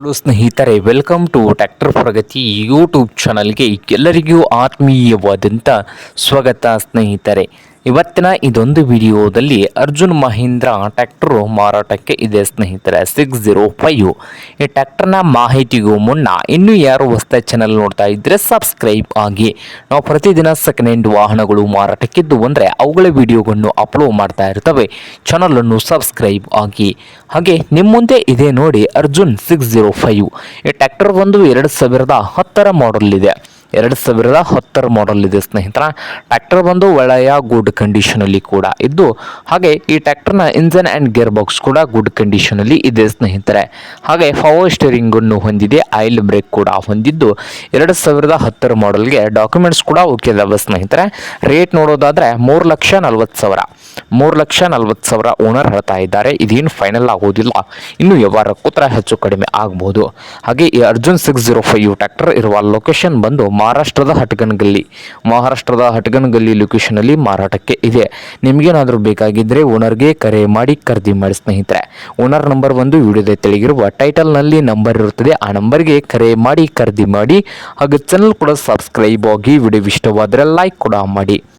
Hello ಸ್ನೇಹಿತರೆ, welcome to tractor Pragati YouTube ಚಾನಲ್ಗೆ ಎಲ್ಲರಿಗೂ ಆತ್ಮೀಯವಾದಂಥ ಸ್ವಾಗತ ಸ್ನೇಹಿತರೆ. ಇವತ್ತಿನ ಇದೊಂದು ವಿಡಿಯೋದಲ್ಲಿ ಅರ್ಜುನ್ ಮಹೀಂದ್ರ ಟ್ರ್ಯಾಕ್ಟರ್ ಮಾರಾಟಕ್ಕೆ ಇದೆ ಸ್ನೇಹಿತರೆ. 605 ಈ ಟ್ರ್ಯಾಕ್ಟರ್ನ ಮಾಹಿತಿಗೂ ಮುನ್ನ ಇನ್ನೂ ಯಾರು ಹೊಸ ಚಾನಲ್ ನೋಡ್ತಾ ಇದ್ದರೆ ಸಬ್ಸ್ಕ್ರೈಬ್ ಆಗಿ. ನಾವು ಪ್ರತಿದಿನ ಸೆಕೆಂಡ್ ಹ್ಯಾಂಡ್ ವಾಹನಗಳು ಮಾರಾಟಕ್ಕಿದ್ದು ಅಂದರೆ ಅವುಗಳ ವಿಡಿಯೋಗಳನ್ನು ಅಪ್ಲೋಡ್ ಮಾಡ್ತಾ ಇರ್ತವೆ. ಚಾನಲನ್ನು ಸಬ್ಸ್ಕ್ರೈಬ್ ಆಗಿ. ಹಾಗೆ ನಿಮ್ಮ ಮುಂದೆ ಇದೆ ನೋಡಿ ಅರ್ಜುನ್ 605. ಈ ಟ್ರ್ಯಾಕ್ಟರ್ ಒಂದು 2010 ಮಾಡಲ್ ಇದೆ. 2010 ಮಾಡಲ್ ಇದೆ ಸ್ನೇಹಿತರ. ಟ್ರ್ಯಾಕ್ಟರ್ ಬಂದು ಒಳ್ಳೆಯ ಗುಡ್ ಕಂಡೀಷನಲ್ಲಿ ಕೂಡ ಇದ್ದು, ಹಾಗೆ ಈ ಟ್ರ್ಯಾಕ್ಟರ್ನ ಇಂಜನ್ ಆ್ಯಂಡ್ ಗೇರ್ ಬಾಕ್ಸ್ ಕೂಡ ಗುಡ್ ಕಂಡೀಷನಲ್ಲಿ ಇದೆ ಸ್ನೇಹಿತರೆ. ಹಾಗೆ ಪವರ್ ಸ್ಟೇರಿಂಗನ್ನು ಹೊಂದಿದೆ, ಆಯಿಲ್ ಬ್ರೇಕ್ ಕೂಡ ಹೊಂದಿದ್ದು 2010 ಮಾಡಲ್ಗೆ ಡಾಕ್ಯುಮೆಂಟ್ಸ್ ಕೂಡ ಓಕೆ ಇದಾವೆ ಸ್ನೇಹಿತರೆ. ರೇಟ್ ನೋಡೋದಾದರೆ 3,40,000 3,40,000 ಓನರ್ ಹೇಳ್ತಾ ಇದ್ದಾರೆ. ಇದೇನು ಫೈನಲ್ ಆಗೋದಿಲ್ಲ, ಇನ್ನು ವ್ಯವಹಾರ ಕೂತ್ರ ಹೆಚ್ಚು ಕಡಿಮೆ ಆಗ್ಬೋದು. ಹಾಗೆ ಈ ಅರ್ಜುನ್ 605 ಟ್ರ್ಯಾಕ್ಟರ್ ಇರುವ ಲೊಕೇಶನ್ ಬಂದು ಮಹಾರಾಷ್ಟ್ರದ ಹಟ್ಗನಗಲ್ಲಿ ಲೊಕೇಶನಲ್ಲಿ ಮಾರಾಟಕ್ಕೆ ಇದೆ. ನಿಮಗೇನಾದರೂ ಬೇಕಾಗಿದ್ದರೆ ಓನರ್ಗೆ ಕರೆ ಮಾಡಿ ಖರೀದಿ ಮಾಡಿ ಸ್ನೇಹಿತರೆ. ಓನರ್ ನಂಬರ್ ಒಂದು ವಿಡಿಯೋದ ತೆಳಗಿರುವ ಟೈಟಲ್ನಲ್ಲಿ ನಂಬರ್ ಇರುತ್ತದೆ, ಆ ನಂಬರ್ಗೆ ಕರೆ ಮಾಡಿ ಖರೀದಿ ಮಾಡಿ. ಹಾಗೆ ಚಾನಲ್ ಕೂಡ ಸಬ್ಸ್ಕ್ರೈಬ್ ಆಗಿ. ವಿಡಿಯೋ ಇಷ್ಟವಾದರೆ ಲೈಕ್ ಕೂಡ ಮಾಡಿ.